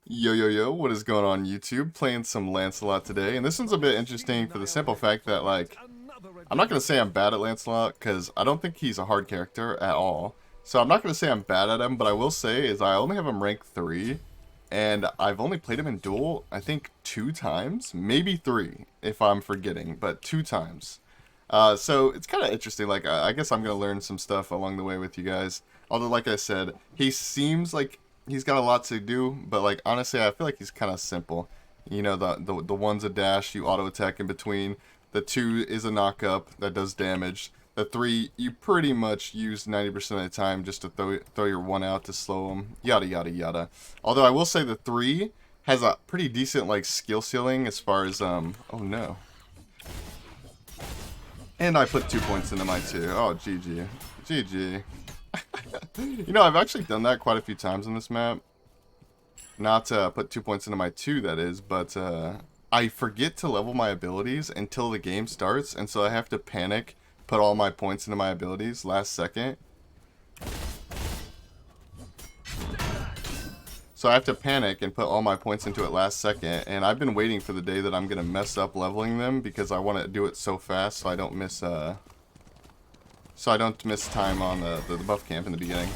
Yo, yo, yo, what is going on YouTube? Playing some Lancelot today, and this one's a bit interesting for the simple fact that, like, I'm not going to say I'm bad at Lancelot, because I don't think he's a hard character at all. So I'm not going to say I'm bad at him, but I will say is I only have him ranked 3, and I've only played him in duel, I think, 2 times? Maybe 3, if I'm forgetting, but 2 times. So it's kind of interesting, like, I guess I'm going to learn some stuff along the way with you guys. Although, like I said, he seems like he's got a lot to do, but like honestly, I feel like he's kind of simple. You know, the one's a dash, you auto attack in between. The 2 is a knock up that does damage. The 3 you pretty much use 90% of the time just to throw your 1 out to slow him. Yada yada yada. Although I will say the 3 has a pretty decent like skill ceiling as far as oh no. And I put 2 points into my 2. Oh, GG. GG. You know, I've actually done that quite a few times on this map. Not to put 2 points into my 2, that is, but I forget to level my abilities until the game starts, and so I have to panic, put all my points into my abilities last second. So I have to panic and put all my points into it last second, and I've been waiting for the day that I'm going to mess up leveling them because I want to do it so fast so I don't miss time on the buff camp in the beginning.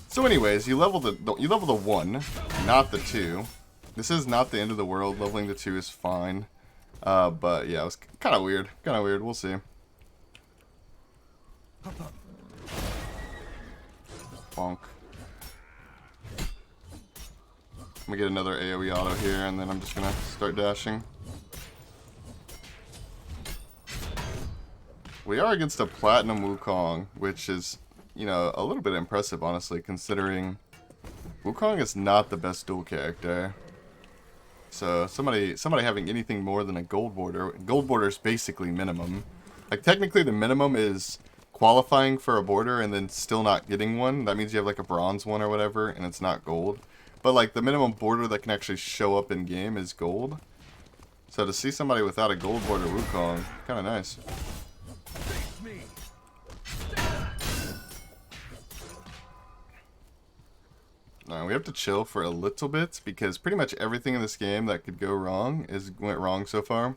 So anyways, you level the 1, not the 2. This is not the end of the world. Leveling the 2 is fine. But yeah, it was kind of weird. Kind of weird. We'll see. Bonk. I'm gonna get another AoE auto here, and then I'm just gonna start dashing. We are against a Platinum Wukong, which is, you know, a little bit impressive, honestly, considering Wukong is not the best duel character. So somebody having anything more than a gold border is basically minimum. Like technically the minimum is qualifying for a border and then still not getting one. That means you have like a bronze one or whatever, and it's not gold. But like the minimum border that can actually show up in game is gold. So to see somebody without a gold border Wukong, kind of nice. Now we have to chill for a little bit because pretty much everything in this game that could go wrong went wrong so far.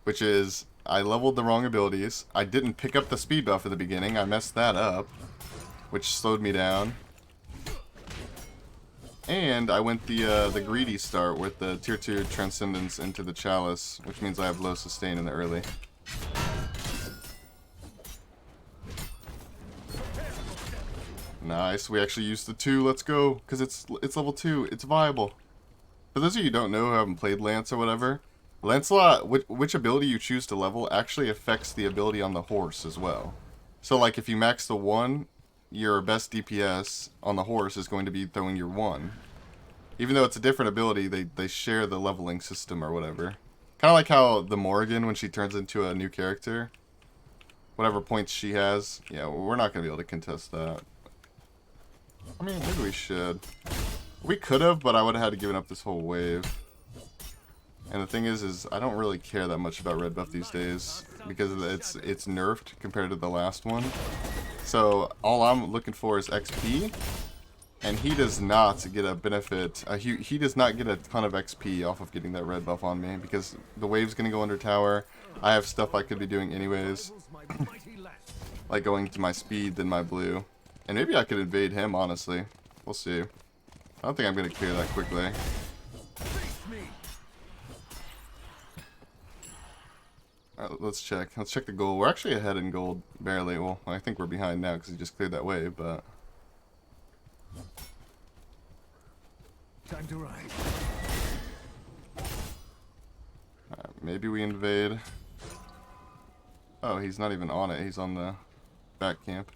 Which is, I leveled the wrong abilities. I didn't pick up the speed buff at the beginning. I messed that up, which slowed me down. And I went the greedy start with the tier 2 transcendence into the chalice, which means I have low sustain in the early. Nice, we actually used the 2, let's go, because it's level 2, it's viable. For those of you who don't know who haven't played Lance or whatever, Lancelot, which ability you choose to level actually affects the ability on the horse as well. So like if you max the 1, your best DPS on the horse is going to be throwing your 1. Even though it's a different ability, they share the leveling system or whatever. Kind of like how the Morrigan, when she turns into a new character, whatever points she has, yeah, we're not going to be able to contest that. I mean, maybe we should. We could have, but I would have had to give up this whole wave. And the thing is I don't really care that much about red buff these days because it's nerfed compared to the last one. So all I'm looking for is XP, and he does not get a benefit. He does not get a ton of XP off of getting that red buff on me because the wave's gonna go under tower. I have stuff I could be doing anyways, like going to my speed than my blue. And maybe I could invade him, honestly. We'll see. I don't think I'm going to clear that quickly. Alright, let's check. Let's check the gold. We're actually ahead in gold, barely. Well, I think we're behind now because he just cleared that wave, but... Time to ride. Alright, maybe we invade. Oh, he's not even on it. He's on the back camp.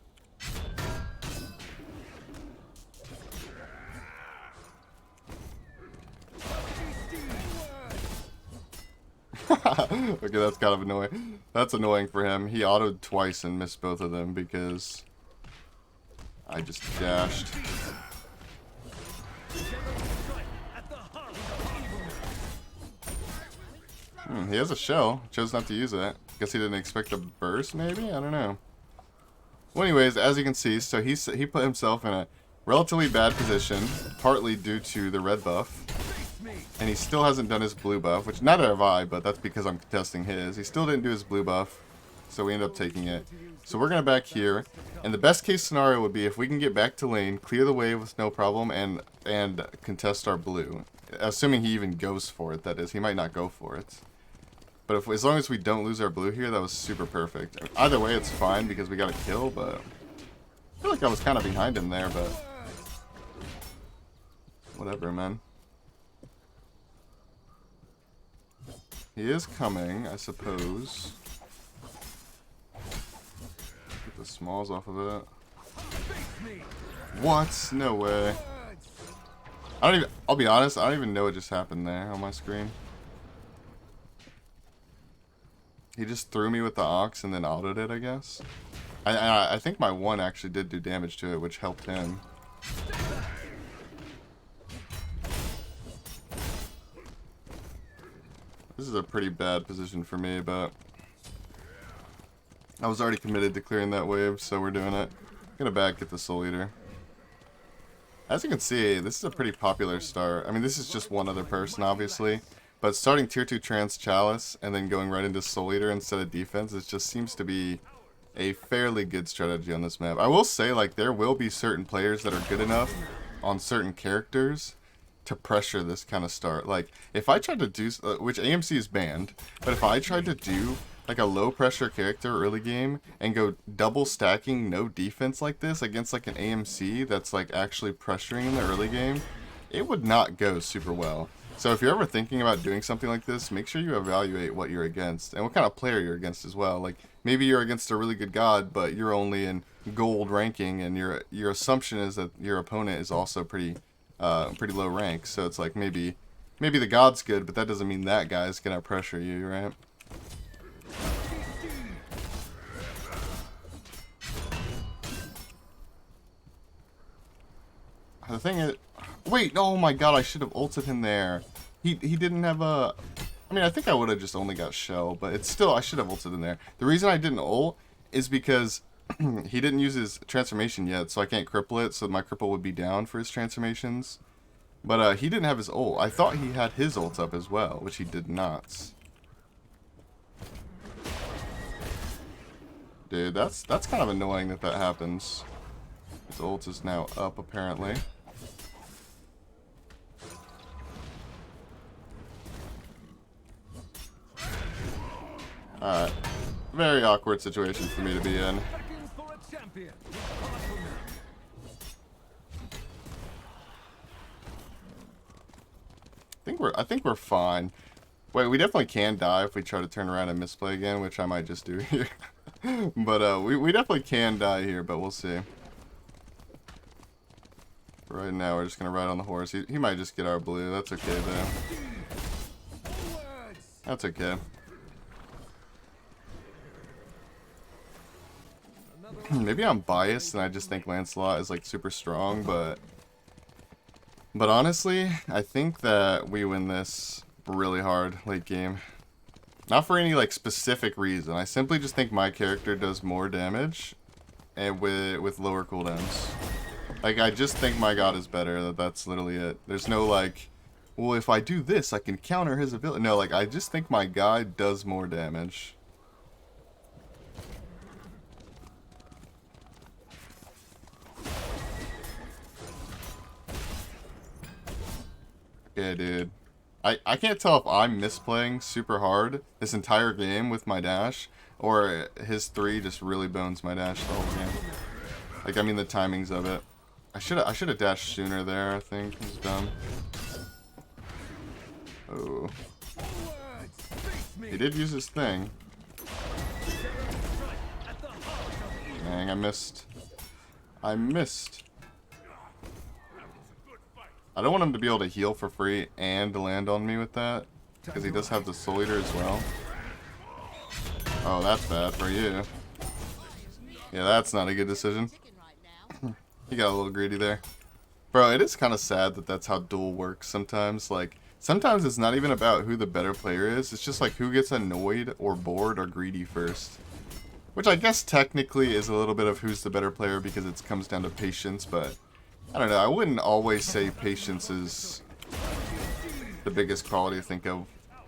Okay, that's kind of annoying. That's annoying for him. He autoed twice and missed both of them because I just dashed. He has a shell. Chose not to use it. Guess he didn't expect a burst, maybe? I don't know. Well, anyways, as you can see, so he put himself in a relatively bad position, partly due to the red buff. And he still hasn't done his blue buff, which neither have I, but that's because I'm contesting his. He still didn't do his blue buff, so we end up taking it. So we're going to back here, and the best case scenario would be if we can get back to lane, clear the wave with no problem, and contest our blue. Assuming he even goes for it, that is. He might not go for it. But as long as we don't lose our blue here, that was super perfect. Either way, it's fine because we got a kill, but I feel like I was kind of behind him there, but whatever, man. He is coming, I suppose. Get the smalls off of it. What? No way. I'll be honest, I don't even know what just happened there on my screen. He just threw me with the ox and then autoed it, I guess. I think my one actually did do damage to it, which helped him. This is a pretty bad position for me, but I was already committed to clearing that wave, so we're doing it. I'm gonna back get the Soul Eater. As you can see, this is a pretty popular start. I mean, this is just one other person, obviously. But starting tier 2 Trance Chalice and then going right into Soul Eater instead of defense, it just seems to be a fairly good strategy on this map. I will say, like, there will be certain players that are good enough on certain characters to pressure this kind of start. Like, if I tried to do, which AMC is banned, but if I tried to do like a low pressure character early game and go double stacking no defense like this against like an AMC that's like actually pressuring in the early game, it would not go super well. So if you're ever thinking about doing something like this, make sure you evaluate what you're against and what kind of player you're against as well. Like, maybe you're against a really good god, but you're only in gold ranking, and your assumption is that your opponent is also pretty low rank. So it's like maybe the god's good, but that doesn't mean that guy's gonna pressure you, right? The thing is, wait, oh my god, I should have ulted him there. He didn't have a, I mean, I think I would have just only got shell, but it's still, I should have ulted him there. The reason I didn't ult is because he didn't use his transformation yet, so I can't cripple it, so my cripple would be down for his transformations. But he didn't have his ult. I thought he had his ult up as well, which he did not. Dude, that's kind of annoying that happens. His ult is now up, apparently. Alright. Very awkward situation for me to be in. I think we're fine. Wait, we definitely can die if we try to turn around and misplay again, which I might just do here. But we definitely can die here, but we'll see. Right now, we're just gonna ride on the horse. He might just get our blue. That's okay, though. That's okay. Maybe I'm biased and I just think Lancelot is like super strong, but honestly, I think that we win this really hard late game. Not for any like specific reason. I simply just think my character does more damage and with lower cooldowns. Like, I just think my god is better. That's literally it. There's no like, well, if I do this, I can counter his ability. No, like, I just think my guy does more damage. Yeah, dude. I can't tell if I'm misplaying super hard this entire game with my dash, or his 3 just really bones my dash the whole game. Like, I mean the timings of it. I should have dashed sooner there, I think. It was dumb. Oh. He did use his thing. Dang, I missed. I don't want him to be able to heal for free and to land on me with that, because he does have the Soul Eater as well. Oh, that's bad for you. Yeah, that's not a good decision. He got a little greedy there. Bro, it is kind of sad that that's how duel works sometimes. Like, sometimes it's not even about who the better player is. It's just like who gets annoyed or bored or greedy first. Which I guess technically is a little bit of who's the better player because it comes down to patience, but I don't know. I wouldn't always say patience is the biggest quality to think of.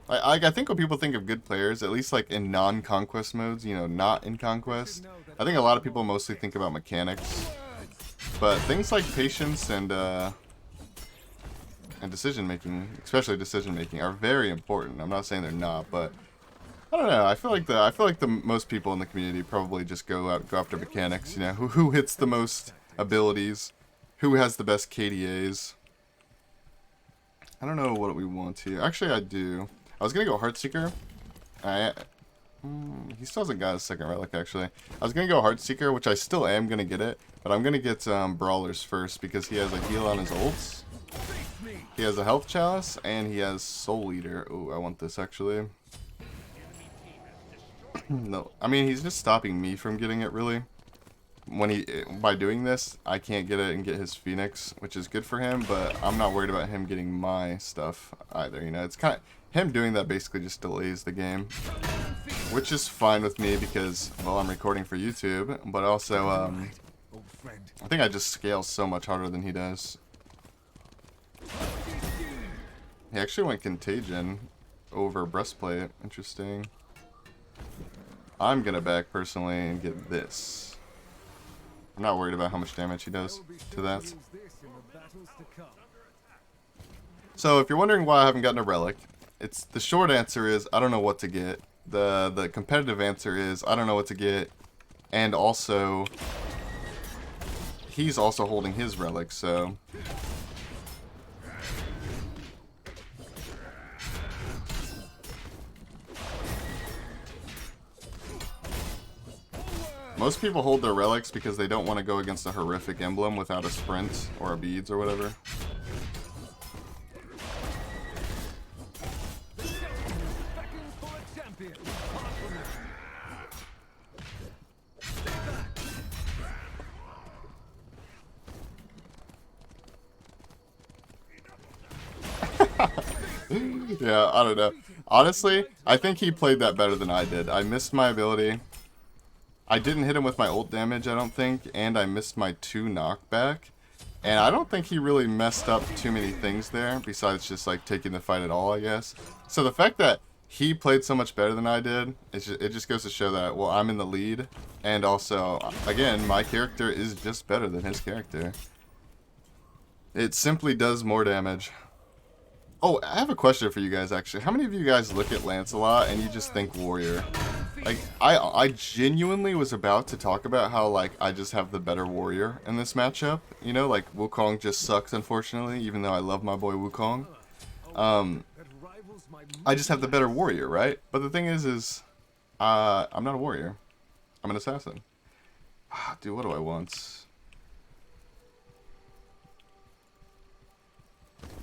I think when people think of good players, at least like in non-conquest modes, you know, not in conquest, I think a lot of people mostly think about mechanics. But things like patience and decision making, especially decision making, are very important. I'm not saying they're not, but I don't know. I feel like the most people in the community probably just go after mechanics. You know, who hits the most abilities, who has the best KDAs. I don't know what we want here. Actually, I do. I was gonna go Heartseeker. He still hasn't got his second relic, actually. I was gonna go Heartseeker, which I still am gonna get it, but I'm gonna get Brawlers first because he has a heal on his ults. He has a health chalice and he has Soul Eater. Ooh, I want this actually. No, I mean he's just stopping me from getting it really. By doing this, I can't get it and get his Phoenix, which is good for him, but I'm not worried about him getting my stuff either, you know. It's kind of, him doing that basically just delays the game, which is fine with me because, well, I'm recording for YouTube, but also, I think I just scale so much harder than he does. He actually went Contagion over Breastplate. Interesting. I'm gonna back personally and get this. I'm not worried about how much damage he does to that. So if you're wondering why I haven't gotten a relic, it's the short answer is I don't know what to get. The competitive answer is I don't know what to get, and also he's also holding his relic, so most people hold their relics because they don't want to go against a horrific emblem without a sprint or a beads or whatever. Yeah, I don't know. Honestly, I think he played that better than I did. I missed my ability. I didn't hit him with my ult damage, I don't think, and I missed my 2 knockback. And I don't think he really messed up too many things there, besides just, like, taking the fight at all, I guess. So the fact that he played so much better than I did, it just goes to show that, well, I'm in the lead. And also, again, my character is just better than his character. It simply does more damage. Oh, I have a question for you guys, actually. How many of you guys look at Lancelot and you just think warrior? Like, I genuinely was about to talk about how, like, I just have the better warrior in this matchup. You know, like, Wukong just sucks, unfortunately, even though I love my boy Wukong. I just have the better warrior, right? But the thing is I'm not a warrior. I'm an assassin. Dude, what do I want?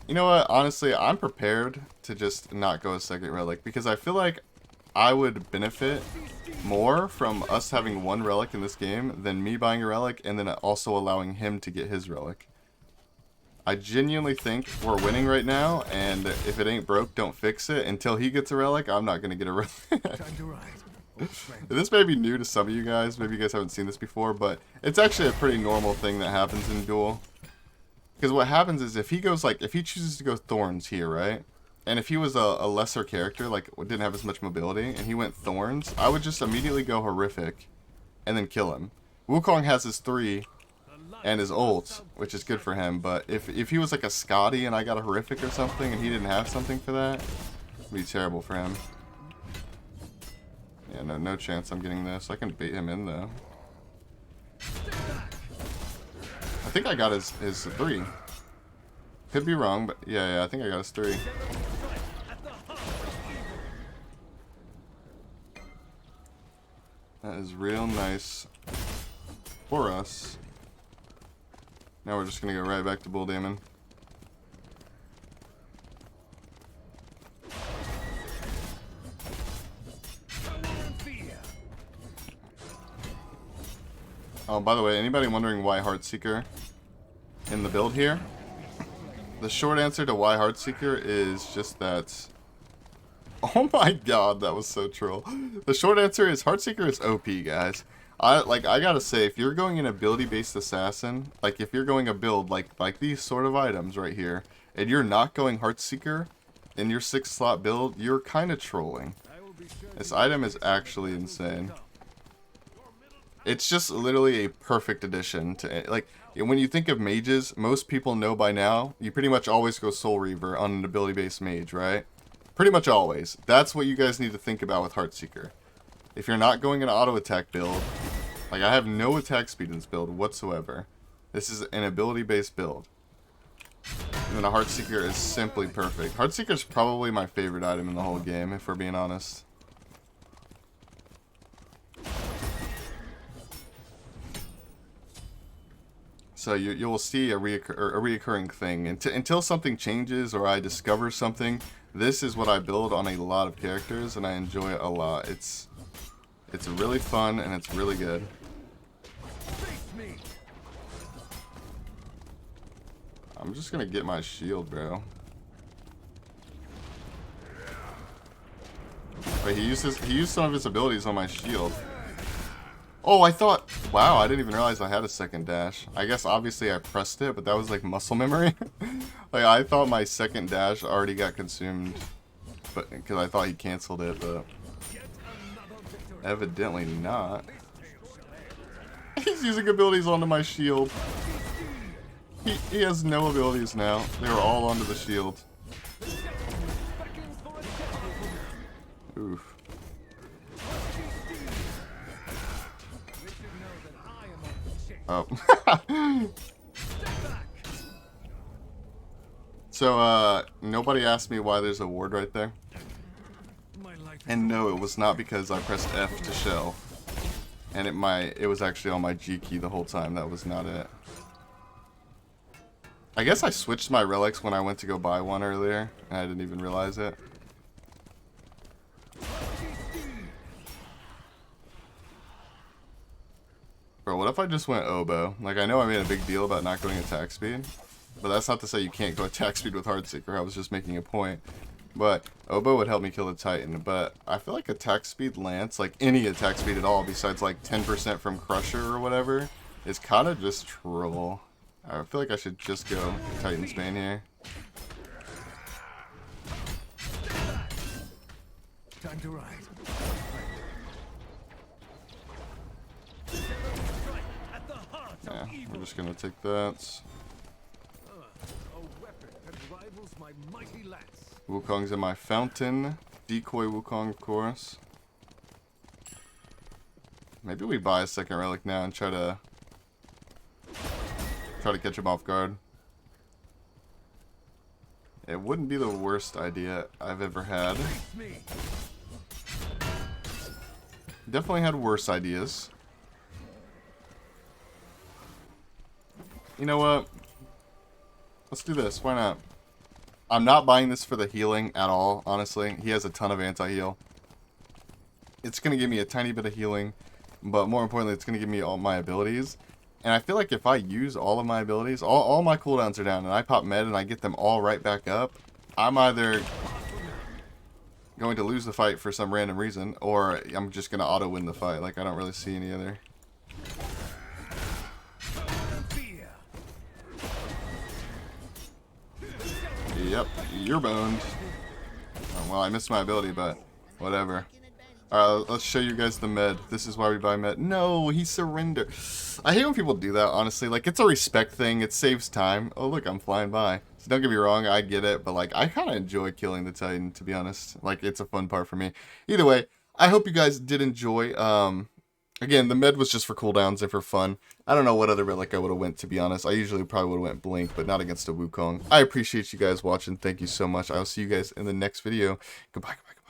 You know what? Honestly, I'm prepared to just not go a second relic because I feel like I would benefit more from us having 1 relic in this game than me buying a relic and then also allowing him to get his relic. I genuinely think we're winning right now, and if it ain't broke, don't fix it. Until he gets a relic, I'm not going to get a relic. This may be new to some of you guys. Maybe you guys haven't seen this before, but it's actually a pretty normal thing that happens in Duel. Because what happens is if he goes, like, if he chooses to go Thorns here, right? And if he was a lesser character, like, didn't have as much mobility, and he went Thorns, I would just immediately go Horrific and then kill him. Wukong has his 3 and his ult, which is good for him, but if he was like a Scotty and I got a Horrific or something and he didn't have something for that, it would be terrible for him. Yeah, no chance I'm getting this. I can bait him in, though. I think I got his 3. Could be wrong, but yeah, I think I got his 3. That is real nice for us. Now we're just gonna go right back to Bull Demon. Oh, by the way, anybody wondering why Heartseeker in the build here? The short answer to why Heartseeker is just that... Oh my god, that was so troll. The short answer is Heartseeker is OP, guys. I gotta say, if you're going an ability-based assassin, like if you're going a build like these sort of items right here, and you're not going Heartseeker, in your 6-slot build, you're kind of trolling. This item is actually insane. It's just literally a perfect addition to, like, when you think of mages, most people know by now, you pretty much always go Soul Reaver on an ability-based mage, right? Pretty much always. That's what you guys need to think about with Heartseeker. If you're not going an auto-attack build, like, I have no attack speed in this build whatsoever. This is an ability-based build. And then a Heartseeker is simply perfect. Heartseeker is probably my favorite item in the whole game, if we're being honest. So you'll see a reoccurring thing. Until something changes or I discover something, this is what I build on a lot of characters, and I enjoy it a lot. It's really fun, and it's really good. I'm just gonna get my shield, bro. Wait, he used some of his abilities on my shield. Oh, I thought, wow, I didn't even realize I had a second dash. I guess obviously I pressed it, but that was like muscle memory. Like, I thought my second dash already got consumed, but because I thought he canceled it, but evidently not. He's using abilities onto my shield. He has no abilities now. They were all onto the shield. Oof. Oh. So, nobody asked me why there's a ward right there. And no, it was not because I pressed F to shell. And it was actually on my G key the whole time. That was not it. I guess I switched my relics when I went to go buy one earlier, and I didn't even realize it. Bro, what if I just went oboe? Like, I know I made a big deal about not going attack speed, but that's not to say you can't go attack speed with Heartseeker. I was just making a point. But oboe would help me kill the Titan, but I feel like attack speed Lance, like any attack speed at all besides like 10% from Crusher or whatever, is kind of just troll. I feel like I should just go Titan's Bane here. Time to ride. Yeah, we're just gonna take that. Wukong's in my fountain. Decoy Wukong, of course. Maybe we buy a second relic now and try to catch him off guard. It wouldn't be the worst idea I've ever had. Definitely had worse ideas. You know what? Let's do this. Why not? I'm not buying this for the healing at all, honestly. He has a ton of anti-heal. It's going to give me a tiny bit of healing, but more importantly, it's going to give me all my abilities. And I feel like if I use all of my abilities, all my cooldowns are down, and I pop med and I get them all right back up, I'm either going to lose the fight for some random reason, or I'm just going to auto-win the fight. Like, I don't really see any other. Yep, you're boned. Oh, well, I missed my ability, but whatever. Alright, let's show you guys the med. This is why we buy med. No, he surrendered. I hate when people do that, honestly. Like, it's a respect thing. It saves time. Oh, look, I'm flying by. So don't get me wrong, I get it. But, like, I kind of enjoy killing the Titan, to be honest. Like, it's a fun part for me. Either way, I hope you guys did enjoy. Again, the med was just for cooldowns and for fun. I don't know what other relic I would have went, to be honest. I usually probably would have went Blink, but not against a Wukong. I appreciate you guys watching. Thank you so much. I'll see you guys in the next video. Goodbye, goodbye, goodbye.